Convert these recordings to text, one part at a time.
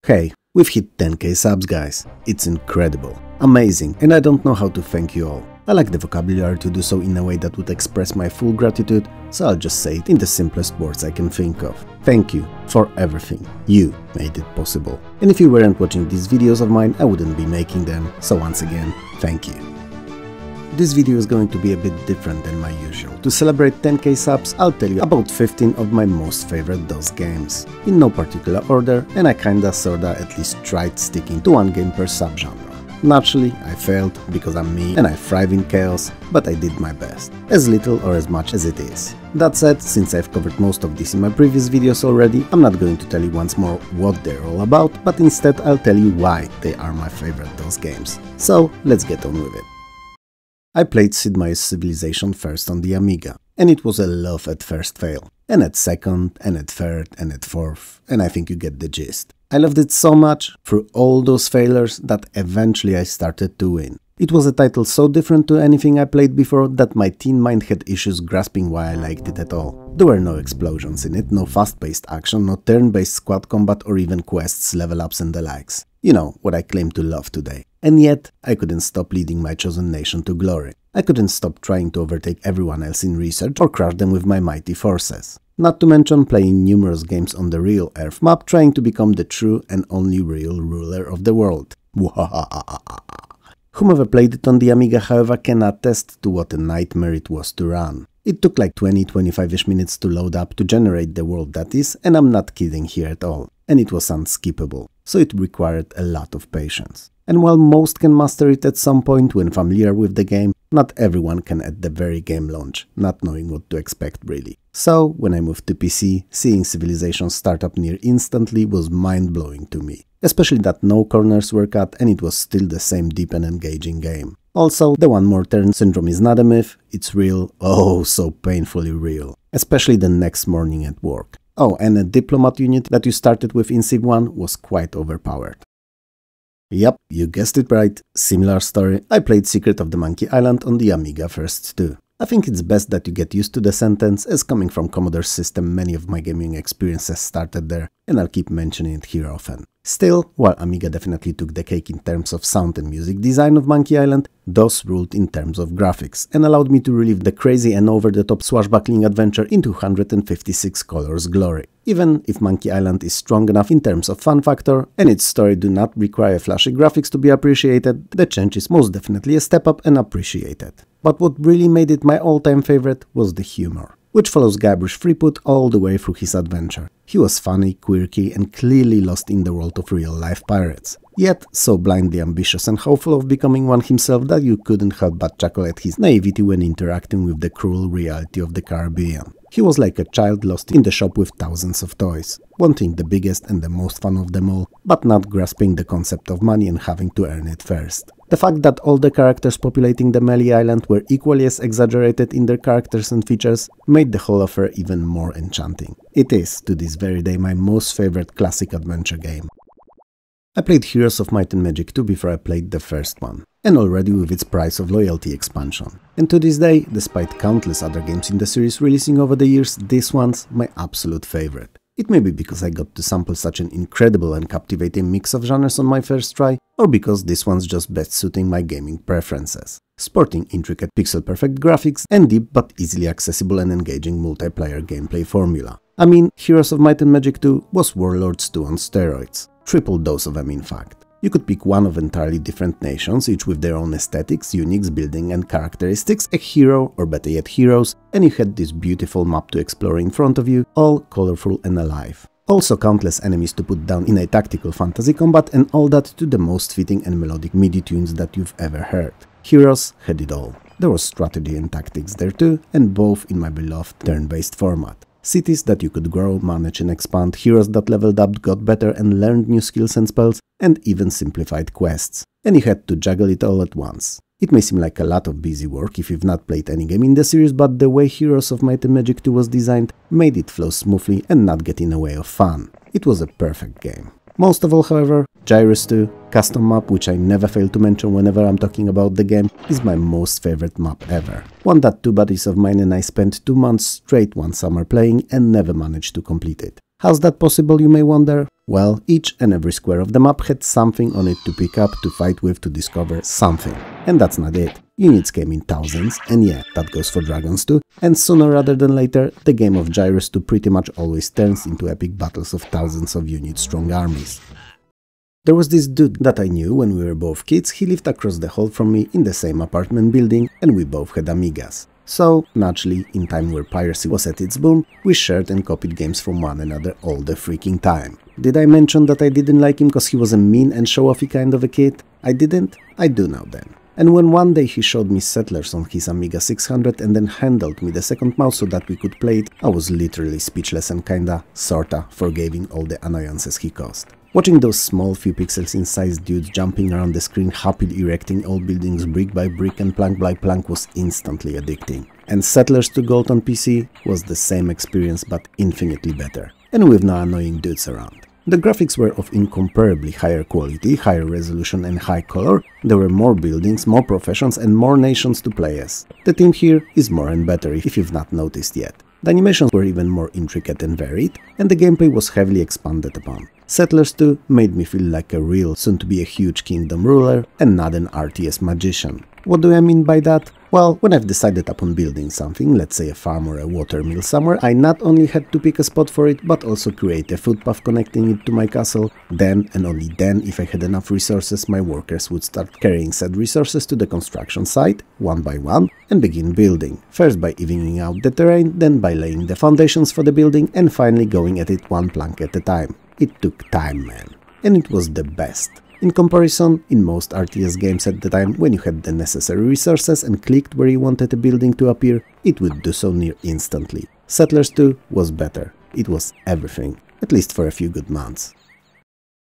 Hey, we've hit 10k subs, guys. It's incredible, amazing, and I don't know how to thank you all. I lack the vocabulary to do so in a way that would express my full gratitude, so I'll just say it in the simplest words I can think of. Thank you for everything. You made it possible. And if you weren't watching these videos of mine, I wouldn't be making them, so once again, thank you. This video is going to be a bit different than my usual. To celebrate 10k subs, I'll tell you about 15 of my most favorite DOS games. In no particular order, and I kinda sorta at least tried sticking to one game per subgenre. Naturally, I failed, because I'm me and I thrive in chaos, but I did my best. As little or as much as it is. That said, since I've covered most of this in my previous videos already, I'm not going to tell you once more what they're all about, but instead I'll tell you why they are my favorite DOS games. So, let's get on with it. I played Sid Meier's Civilization first on the Amiga, and it was a love at first fail. And at second, and at third, and at fourth, and I think you get the gist. I loved it so much, through all those failures, that eventually I started to win. It was a title so different to anything I played before that my teen mind had issues grasping why I liked it at all. There were no explosions in it, no fast-paced action, no turn-based squad combat or even quests, level ups and the likes. You know, what I claim to love today. And yet, I couldn't stop leading my chosen nation to glory. I couldn't stop trying to overtake everyone else in research or crush them with my mighty forces. Not to mention playing numerous games on the real Earth map, trying to become the true and only real ruler of the world. Whomever played it on the Amiga, however, can attest to what a nightmare it was to run. It took like 20-25ish minutes to load up to generate the world that is, and I'm not kidding here at all. And it was unskippable, so it required a lot of patience. And while most can master it at some point when familiar with the game, not everyone can at the very game launch, not knowing what to expect really. So, when I moved to PC, seeing Civilization start up near instantly was mind-blowing to me. Especially that no corners were cut and it was still the same deep and engaging game. Also, the one more turn syndrome is not a myth, it's real, oh so painfully real. Especially the next morning at work. Oh, and a diplomat unit that you started with in Civ 1 was quite overpowered. Yep, you guessed it right, similar story. I played Secret of the Monkey Island on the Amiga first too. I think it's best that you get used to the sentence, as coming from Commodore's system many of my gaming experiences started there, and I'll keep mentioning it here often. Still, while Amiga definitely took the cake in terms of sound and music design of Monkey Island, DOS ruled in terms of graphics, and allowed me to relive the crazy and over-the-top swashbuckling adventure into 156 colors glory. Even if Monkey Island is strong enough in terms of fun factor, and its story do not require flashy graphics to be appreciated, the change is most definitely a step up and appreciated. But what really made it my all-time favorite was the humor, which follows Guybrush Threepwood all the way through his adventure. He was funny, quirky, and clearly lost in the world of real-life pirates. Yet, so blindly ambitious and hopeful of becoming one himself that you couldn't help but chuckle at his naivety when interacting with the cruel reality of the Caribbean. He was like a child lost in the shop with thousands of toys, wanting the biggest and the most fun of them all, but not grasping the concept of money and having to earn it first. The fact that all the characters populating the Melee Island were equally as exaggerated in their characters and features made the whole affair even more enchanting. It is, to this very day, my most favorite classic adventure game. I played Heroes of Might and Magic 2 before I played the first one, and already with its Price of Loyalty expansion. And to this day, despite countless other games in the series releasing over the years, this one's my absolute favorite. It may be because I got to sample such an incredible and captivating mix of genres on my first try, or because this one's just best suiting my gaming preferences. Sporting intricate pixel-perfect graphics and deep but easily accessible and engaging multiplayer gameplay formula. I mean, Heroes of Might and Magic 2 was Warlords 2 on steroids. Triple dose of them in fact. You could pick one of entirely different nations, each with their own aesthetics, uniques, building and characteristics, a hero, or better yet heroes, and you had this beautiful map to explore in front of you, all colorful and alive. Also countless enemies to put down in a tactical fantasy combat, and all that to the most fitting and melodic MIDI tunes that you've ever heard. Heroes had it all. There was strategy and tactics there too, and both in my beloved turn-based format. Cities that you could grow, manage and expand, heroes that leveled up, got better and learned new skills and spells, and even simplified quests. And you had to juggle it all at once. It may seem like a lot of busy work if you've not played any game in the series, but the way Heroes of Might and Magic 2 was designed made it flow smoothly and not get in the way of fun. It was a perfect game. Most of all, however, Gyros 2, custom map, which I never fail to mention whenever I'm talking about the game, is my most favorite map ever. One that two buddies of mine and I spent 2 months straight one summer playing and never managed to complete it. How's that possible, you may wonder? Well, each and every square of the map had something on it to pick up, to fight with, to discover something. And that's not it. Units came in thousands, and yeah, that goes for dragons too, and sooner rather than later, the game of Gyros 2 pretty much always turns into epic battles of thousands of unit-strong armies. There was this dude that I knew when we were both kids. He lived across the hall from me in the same apartment building, and we both had Amigas. So, naturally, in time where piracy was at its boom, we shared and copied games from one another all the freaking time. Did I mention that I didn't like him because he was a mean and show-offy kind of a kid? I didn't? I do now then. And when one day he showed me Settlers on his Amiga 600 and then handed me the second mouse so that we could play it, I was literally speechless and kinda, sorta, forgiving all the annoyances he caused. Watching those small few pixels in size dudes jumping around the screen happily erecting old buildings brick by brick and plank by plank was instantly addicting. And Settlers 2 Gold on PC was the same experience but infinitely better, and with no annoying dudes around. The graphics were of incomparably higher quality, higher resolution and high color, there were more buildings, more professions and more nations to play as. The team here is more and better if you've not noticed yet. The animations were even more intricate and varied, and the gameplay was heavily expanded upon. Settlers 2 made me feel like a real, soon-to-be a huge kingdom ruler, and not an RTS magician. What do I mean by that? Well, when I've decided upon building something, let's say a farm or a watermill somewhere, I not only had to pick a spot for it, but also create a footpath connecting it to my castle. Then, and only then, if I had enough resources, my workers would start carrying said resources to the construction site, one by one, and begin building. First by evening out the terrain, then by laying the foundations for the building, and finally going at it one plank at a time. It took time, man. And it was the best. In comparison, in most RTS games at the time, when you had the necessary resources and clicked where you wanted a building to appear, it would do so near instantly. Settlers 2 was better. It was everything, at least for a few good months.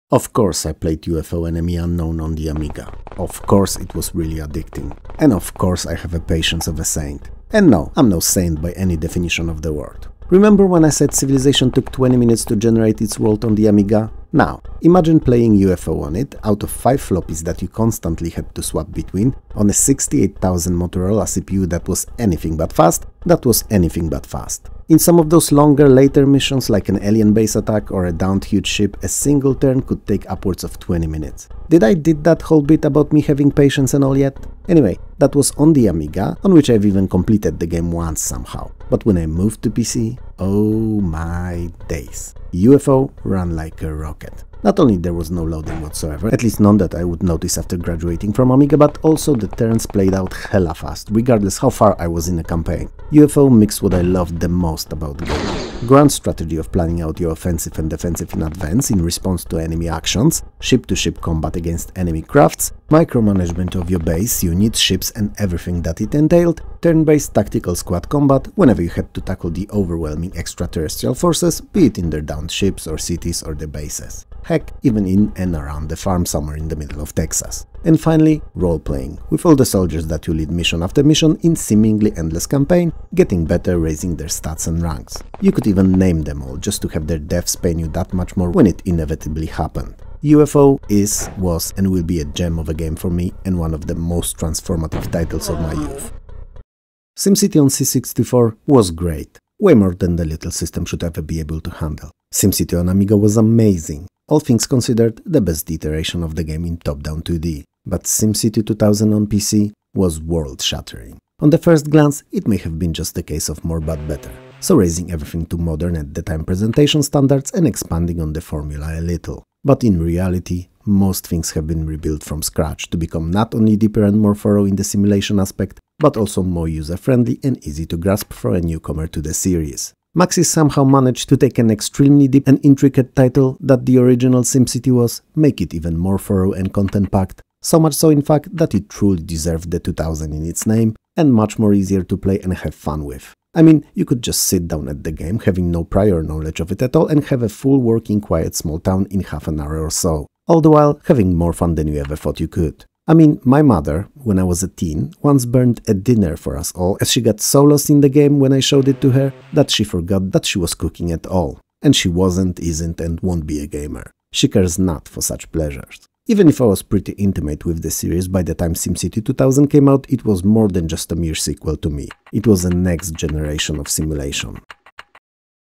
Of course I played UFO Enemy Unknown on the Amiga. Of course it was really addicting. And of course I have a patience of a saint. And no, I'm no saint by any definition of the word. Remember when I said Civilization took 20 minutes to generate its world on the Amiga? Now, imagine playing UFO on it, out of 5 floppies that you constantly had to swap between, on a 68,000 Motorola CPU that was anything but fast, In some of those longer, later missions, like an alien base attack or a downed huge ship, a single turn could take upwards of 20 minutes. Did I did that whole bit about me having patience and all yet? Anyway, that was on the Amiga, on which I've even completed the game once somehow. But when I moved to PC, oh my days. UFO ran like a rocket. Not only there was no loading whatsoever, at least none that I would notice after graduating from Amiga, but also the turns played out hella fast, regardless how far I was in a campaign. UFO mixed what I loved the most about the game. Grand strategy of planning out your offensive and defensive in advance in response to enemy actions, ship-to-ship combat against enemy crafts, micromanagement of your base, units, ships and everything that it entailed, turn-based tactical squad combat whenever you had to tackle the overwhelming extraterrestrial forces, be it in their downed ships or cities or the bases. Heck, even in and around the farm somewhere in the middle of Texas. And finally, role-playing, with all the soldiers that you lead mission after mission in seemingly endless campaign, getting better, raising their stats and ranks. You could even name them all, just to have their deaths pain you that much more when it inevitably happened. UFO is, was and will be a gem of a game for me and one of the most transformative titles of my youth. SimCity on C64 was great, way more than the little system should ever be able to handle. SimCity on Amiga was amazing. All things considered, the best iteration of the game in top-down 2D, but SimCity 2000 on PC was world-shattering. On the first glance, it may have been just a case of more but better, so raising everything to modern at the time presentation standards and expanding on the formula a little. But in reality, most things have been rebuilt from scratch to become not only deeper and more thorough in the simulation aspect, but also more user-friendly and easy to grasp for a newcomer to the series. Maxis somehow managed to take an extremely deep and intricate title that the original SimCity was, make it even more thorough and content-packed, so much so in fact that it truly deserved the 2000 in its name, and much more easier to play and have fun with. I mean, you could just sit down at the game, having no prior knowledge of it at all, and have a full working quiet small town in half an hour or so, all the while having more fun than you ever thought you could. I mean, my mother, when I was a teen, once burned a dinner for us all as she got so lost in the game when I showed it to her that she forgot that she was cooking at all. And she wasn't, isn't and won't be a gamer. She cares not for such pleasures. Even if I was pretty intimate with the series by the time SimCity 2000 came out, it was more than just a mere sequel to me. It was a next generation of simulation.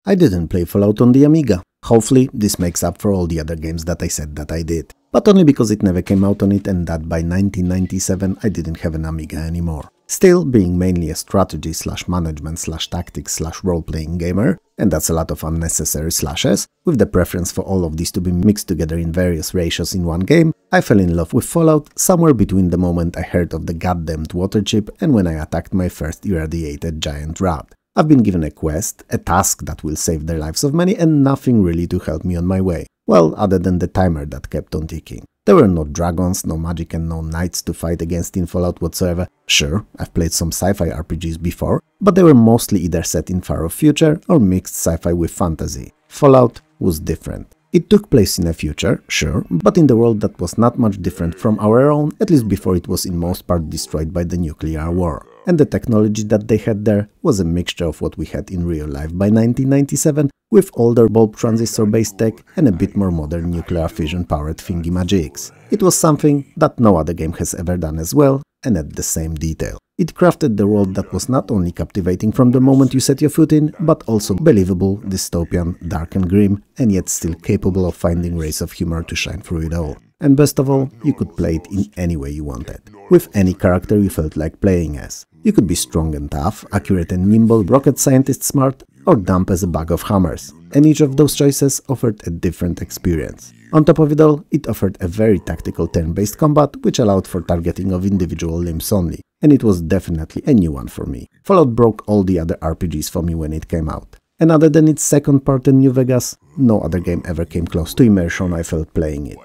I didn't play Fallout on the Amiga. Hopefully, this makes up for all the other games that I said that I did. But only because it never came out on it and that by 1997 I didn't have an Amiga anymore. Still, being mainly a strategy / management / tactics / role-playing gamer, and that's a lot of unnecessary slashes, with the preference for all of these to be mixed together in various ratios in one game, I fell in love with Fallout somewhere between the moment I heard of the goddamned water chip and when I attacked my first irradiated giant rat. I've been given a quest, a task that will save the lives of many, and nothing really to help me on my way. Well, other than the timer that kept on ticking. There were no dragons, no magic and no knights to fight against in Fallout whatsoever. Sure, I've played some sci-fi RPGs before, but they were mostly either set in far off future or mixed sci-fi with fantasy. Fallout was different. It took place in a future, sure, but in the world that was not much different from our own, at least before it was in most part destroyed by the nuclear war. And the technology that they had there was a mixture of what we had in real life by 1997, with older bulb transistor-based tech and a bit more modern nuclear fission-powered thingy-magics. It was something that no other game has ever done as well, and at the same detail. It crafted the world that was not only captivating from the moment you set your foot in, but also believable, dystopian, dark and grim, and yet still capable of finding rays of humor to shine through it all. And best of all, you could play it in any way you wanted, with any character you felt like playing as. You could be strong and tough, accurate and nimble, rocket scientist smart, or dumb as a bag of hammers, and each of those choices offered a different experience. On top of it all, it offered a very tactical turn-based combat which allowed for targeting of individual limbs only, and it was definitely a new one for me. Fallout broke all the other RPGs for me when it came out. And other than its second part in New Vegas, no other game ever came close to immersion I felt playing it.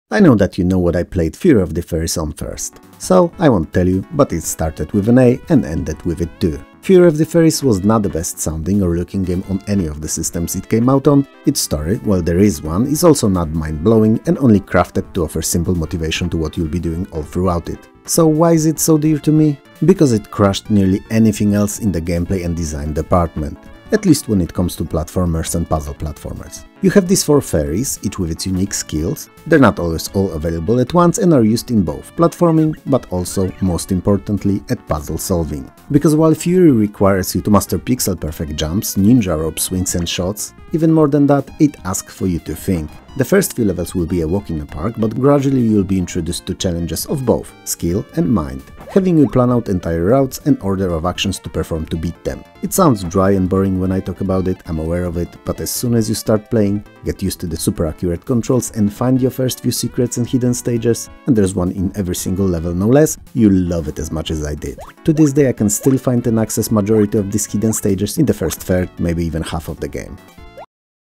I know that you know what I played Fury of the Furries on first, so I won't tell you, but it started with an A and ended with it too. Fury of the Furries was not the best sounding or looking game on any of the systems it came out on. Its story, well there is one, is also not mind-blowing and only crafted to offer simple motivation to what you'll be doing all throughout it. So why is it so dear to me? Because it crushed nearly anything else in the gameplay and design department. At least when it comes to platformers and puzzle platformers. You have these 4 fairies, each with its unique skills. They're not always all available at once and are used in both platforming, but also, most importantly, at puzzle solving. Because while Fury requires you to master pixel-perfect jumps, ninja rope swings and shots, even more than that, it asks for you to think. The first few levels will be a walk in the park, but gradually you'll be introduced to challenges of both skill and mind, having you plan out entire routes and order of actions to perform to beat them. It sounds dry and boring when I talk about it, I'm aware of it, but as soon as you start playing, get used to the super accurate controls and find your first few secrets and hidden stages, and there's one in every single level no less, you'll love it as much as I did. To this day I can still find and access majority of these hidden stages in the first third, maybe even half of the game.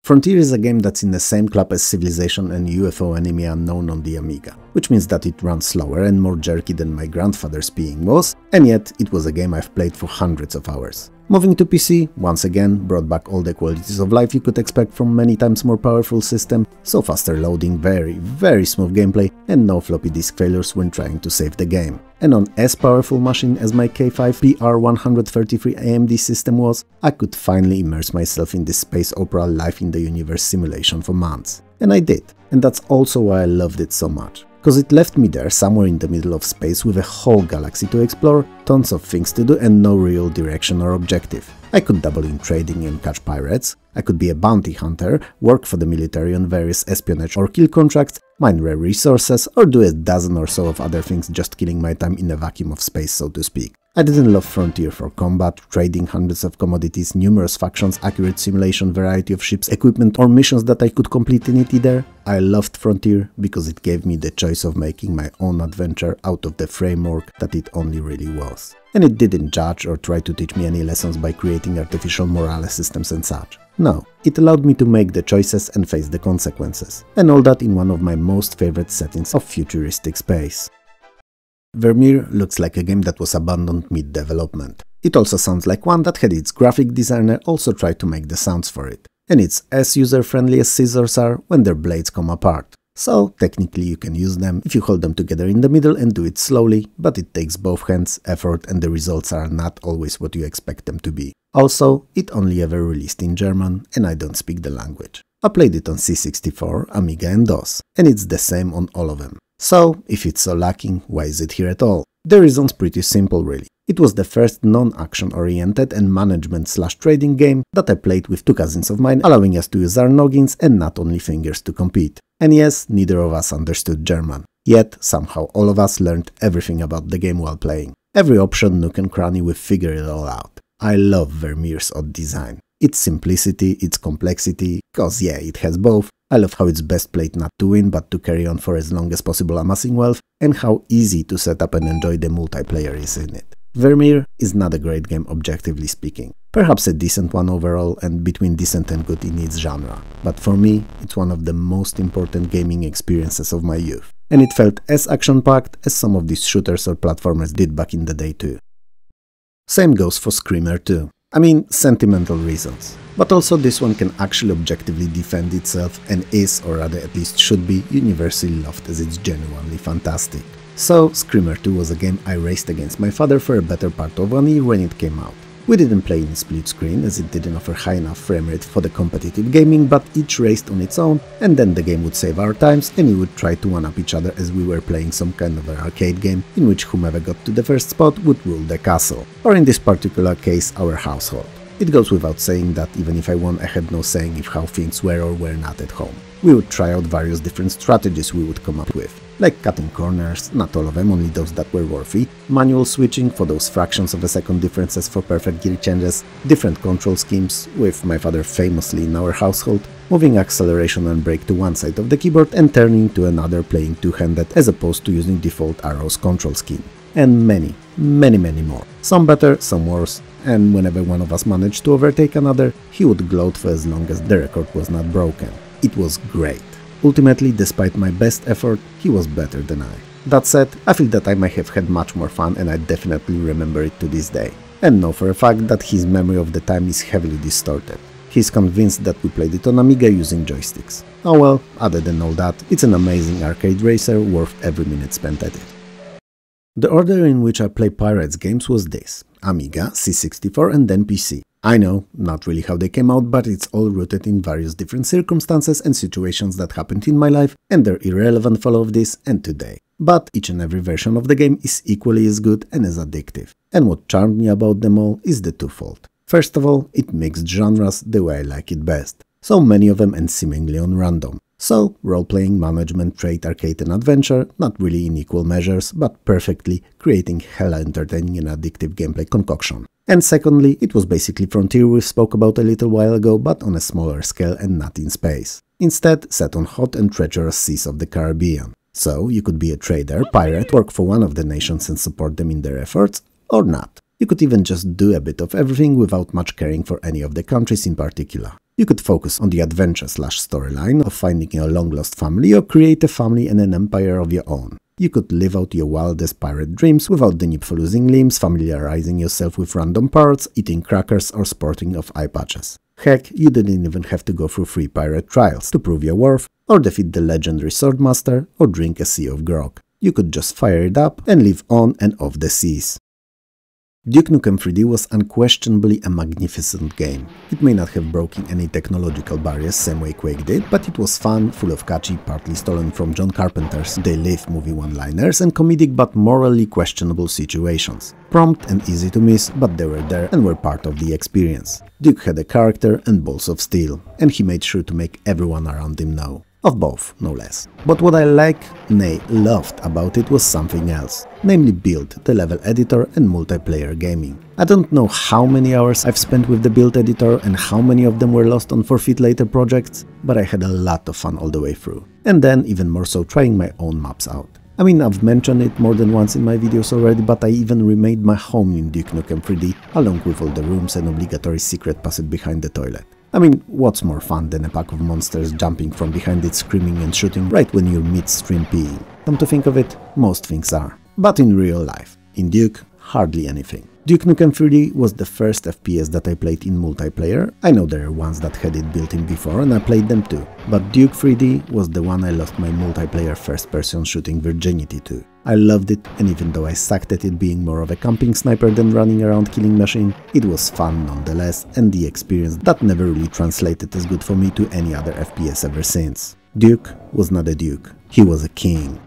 Frontier is a game that's in the same club as Civilization and UFO Enemy Unknown on the Amiga, which means that it runs slower and more jerky than my grandfather's peeing was, and yet it was a game I've played for hundreds of hours. Moving to PC, once again, brought back all the qualities of life you could expect from many times more powerful system, so faster loading, very smooth gameplay, and no floppy disk failures when trying to save the game. And on as powerful machine as my K5 PR133 AMD system was, I could finally immerse myself in this space opera life in the universe simulation for months. And I did. And that's also why I loved it so much. Cause it left me there somewhere in the middle of space with a whole galaxy to explore, tons of things to do and no real direction or objective. I could dabble in trading and catch pirates, I could be a bounty hunter, work for the military on various espionage or kill contracts, mine rare resources, or do a dozen or so of other things just killing my time in a vacuum of space, so to speak. I didn't love Frontier for combat, trading hundreds of commodities, numerous factions, accurate simulation, variety of ships, equipment or missions that I could complete in it either. I loved Frontier because it gave me the choice of making my own adventure out of the framework that it only really was. And it didn't judge or try to teach me any lessons by creating artificial morale systems and such. No, it allowed me to make the choices and face the consequences. And all that in one of my most favorite settings of futuristic space. Vermeer looks like a game that was abandoned mid-development. It also sounds like one that had its graphic designer also try to make the sounds for it. And it's as user-friendly as scissors are when their blades come apart. So technically you can use them if you hold them together in the middle and do it slowly, but it takes both hands, effort, and the results are not always what you expect them to be. Also, it only ever released in German, and I don't speak the language. I played it on C64, Amiga and DOS, and it's the same on all of them. So, if it's so lacking, why is it here at all? The reason's pretty simple really. It was the first non-action oriented and management/trading game that I played with two cousins of mine, allowing us to use our noggins and not only fingers to compete. And yes, neither of us understood German. Yet, somehow all of us learned everything about the game while playing. Every option, nook and cranny, we figured it all out. I love Vermeer's odd design. Its simplicity, its complexity, cause yeah, it has both. I love how it's best played not to win, but to carry on for as long as possible amassing wealth, and how easy to set up and enjoy the multiplayer is in it. Vermeer is not a great game objectively speaking. Perhaps a decent one overall and between decent and good in its genre. But for me, it's one of the most important gaming experiences of my youth. And it felt as action-packed as some of these shooters or platformers did back in the day too. Same goes for Screamer too. I mean, sentimental reasons. But also this one can actually objectively defend itself and is, or rather at least should be, universally loved as it's genuinely fantastic. So, Screamer 2 was a game I raced against my father for a better part of 1 year when it came out. We didn't play in split screen as it didn't offer high enough frame rate for the competitive gaming, but each raced on its own, and then the game would save our times and we would try to one-up each other as we were playing some kind of an arcade game in which whomever got to the first spot would rule the castle, or in this particular case our household. It goes without saying that even if I won, I had no saying if how things were or were not at home. We would try out various different strategies we would come up with, like cutting corners, not all of them, only those that were worthy, manual switching for those fractions of a second differences for perfect gear changes, different control schemes, with my father famously in our household, moving acceleration and brake to one side of the keyboard and turning to another playing two-handed as opposed to using default arrows control scheme. And many more. Some better, some worse, and whenever one of us managed to overtake another, he would gloat for as long as the record was not broken. It was great. Ultimately, despite my best effort, he was better than I. That said, I feel that I might have had much more fun and I definitely remember it to this day. And know for a fact that his memory of the time is heavily distorted. He's convinced that we played it on Amiga using joysticks. Oh well, other than all that, it's an amazing arcade racer worth every minute spent at it. The order in which I play Pirates games was this: Amiga, C64 and then PC. I know, not really how they came out, but it's all rooted in various different circumstances and situations that happened in my life, and they're irrelevant for all of this and today. But each and every version of the game is equally as good and as addictive. And what charmed me about them all is the twofold. First of all, it mixed genres the way I like it best. So many of them and seemingly on random. So, role-playing, management, trade, arcade and adventure, not really in equal measures, but perfectly, creating hella entertaining and addictive gameplay concoction. And secondly, it was basically Frontier we spoke about a little while ago, but on a smaller scale and not in space. Instead, set on hot and treacherous seas of the Caribbean. So, you could be a trader, pirate, work for one of the nations and support them in their efforts, or not. You could even just do a bit of everything without much caring for any of the countries in particular. You could focus on the adventure/storyline of finding your long-lost family or create a family and an empire of your own. You could live out your wildest pirate dreams without the need for losing limbs, familiarizing yourself with random parts, eating crackers or sporting off eye patches. Heck, you didn't even have to go through 3 pirate trials to prove your worth, or defeat the legendary swordmaster, or drink a sea of grog. You could just fire it up and live on and off the seas. Duke Nukem 3D was unquestionably a magnificent game. It may not have broken any technological barriers same way Quake did, but it was fun, full of catchy, partly stolen from John Carpenter's They Live movie one-liners and comedic but morally questionable situations. Prompt and easy to miss, but they were there and were part of the experience. Duke had a character and balls of steel, and he made sure to make everyone around him know. Of both, no less. But what I nay, loved about it was something else, namely Build, the level editor and multiplayer gaming. I don't know how many hours I've spent with the Build editor and how many of them were lost on forfeit later projects, but I had a lot of fun all the way through. And then even more so trying my own maps out. I mean, I've mentioned it more than once in my videos already, but I even remade my home in Duke Nukem 3D, along with all the rooms and obligatory secret passage behind the toilet. I mean, what's more fun than a pack of monsters jumping from behind it, screaming and shooting right when you're midstream peeing? Come to think of it, most things are. But in real life, in Duke, hardly anything. Duke Nukem 3D was the first FPS that I played in multiplayer. I know there are ones that had it built in before and I played them too, but Duke 3D was the one I lost my multiplayer first-person shooting virginity to. I loved it, and even though I sucked at it being more of a camping sniper than running around killing machine, it was fun nonetheless, and the experience that never really translated as good for me to any other FPS ever since. Duke was not a duke, he was a king.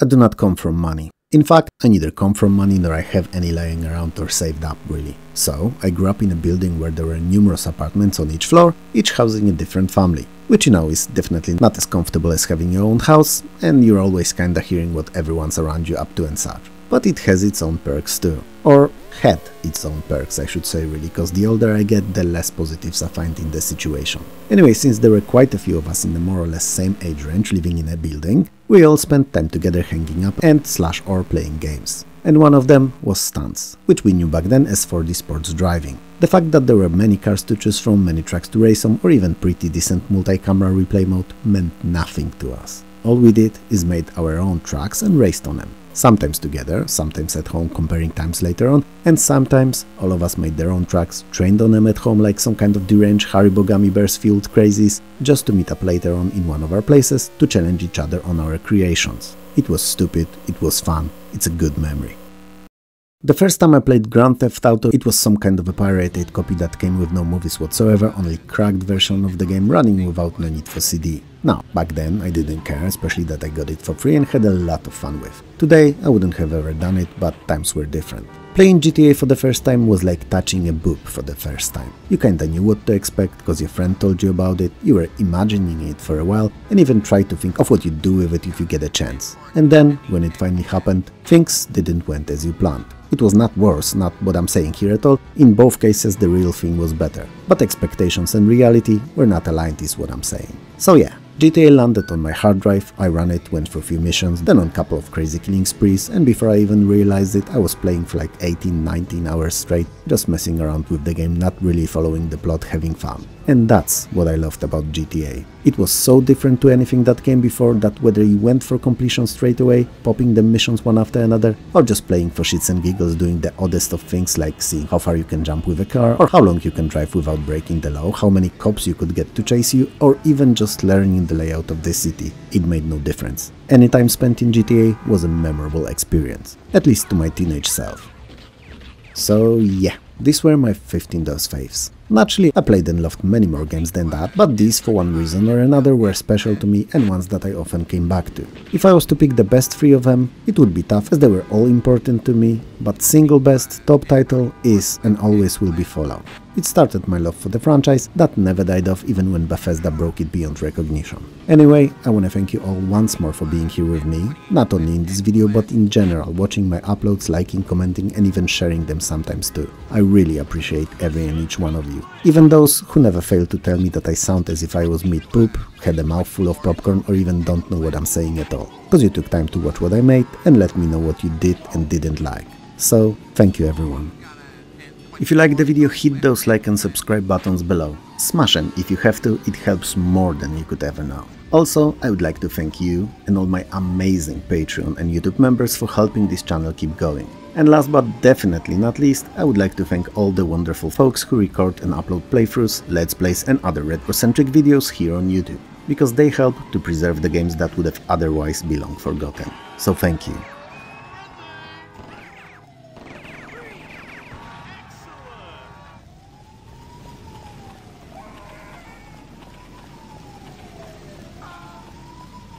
I do not come from money. In fact, I neither come from money nor I have any lying around or saved up really. So, I grew up in a building where there were numerous apartments on each floor, each housing a different family, which you know is definitely not as comfortable as having your own house, and you're always kinda hearing what everyone's around you up to and such. But it has its own perks too. Or had its own perks, I should say really, because the older I get, the less positives I find in the situation. Anyway, since there were quite a few of us in the more or less same age range living in a building, we all spent time together hanging up and/or playing games. And one of them was Stunts, which we knew back then as 4D sports driving. The fact that there were many cars to choose from, many tracks to race on, or even pretty decent multi-camera replay mode meant nothing to us. All we did is made our own tracks and raced on them. Sometimes together, sometimes at home comparing times later on, and sometimes all of us made their own tracks, trained on them at home like some kind of deranged Haribo Gummy Bears fueled crazies, just to meet up later on in one of our places to challenge each other on our creations. It was stupid, it was fun, it's a good memory. The first time I played Grand Theft Auto, it was some kind of a pirated copy that came with no movies whatsoever, only cracked version of the game running without no need for CD. Now, back then I didn't care, especially that I got it for free and had a lot of fun with. Today I wouldn't have ever done it, but times were different. Playing GTA for the first time was like touching a boob for the first time. You kinda knew what to expect, cause your friend told you about it, you were imagining it for a while, and even tried to think of what you'd do with it if you get a chance. And then, when it finally happened, things didn't went as you planned. It was not worse, not what I'm saying here at all, in both cases the real thing was better. But expectations and reality were not aligned is what I'm saying. So yeah, GTA landed on my hard drive, I ran it, went for a few missions, then on a couple of crazy killing sprees, and before I even realized it, I was playing for like 18-19 hours straight, just messing around with the game, not really following the plot, having fun. And that's what I loved about GTA. It was so different to anything that came before that whether you went for completion straight away, popping the missions one after another, or just playing for shits and giggles doing the oddest of things like seeing how far you can jump with a car, or how long you can drive without breaking the law, how many cops you could get to chase you, or even just learning the layout of the city, it made no difference. Any time spent in GTA was a memorable experience, at least to my teenage self. So yeah, these were my 15 DOS faves. Naturally, I played and loved many more games than that, but these for one reason or another were special to me and ones that I often came back to. If I was to pick the best 3 of them, it would be tough as they were all important to me, but single best top title is and always will be Fallout. It started my love for the franchise that never died off even when Bethesda broke it beyond recognition. Anyway, I wanna thank you all once more for being here with me, not only in this video but in general, watching my uploads, liking, commenting and even sharing them sometimes too. I really appreciate every and each one of you. Even those who never fail to tell me that I sound as if I was mid-poop, had a mouthful of popcorn or even don't know what I'm saying at all. Cause you took time to watch what I made and let me know what you did and didn't like. So, thank you everyone. If you liked the video, hit those like and subscribe buttons below. Smash them if you have to, it helps more than you could ever know. Also, I would like to thank you and all my amazing Patreon and YouTube members for helping this channel keep going. And last but definitely not least, I would like to thank all the wonderful folks who record and upload playthroughs, let's plays and other retro-centric videos here on YouTube, because they help to preserve the games that would have otherwise been long forgotten. So thank you.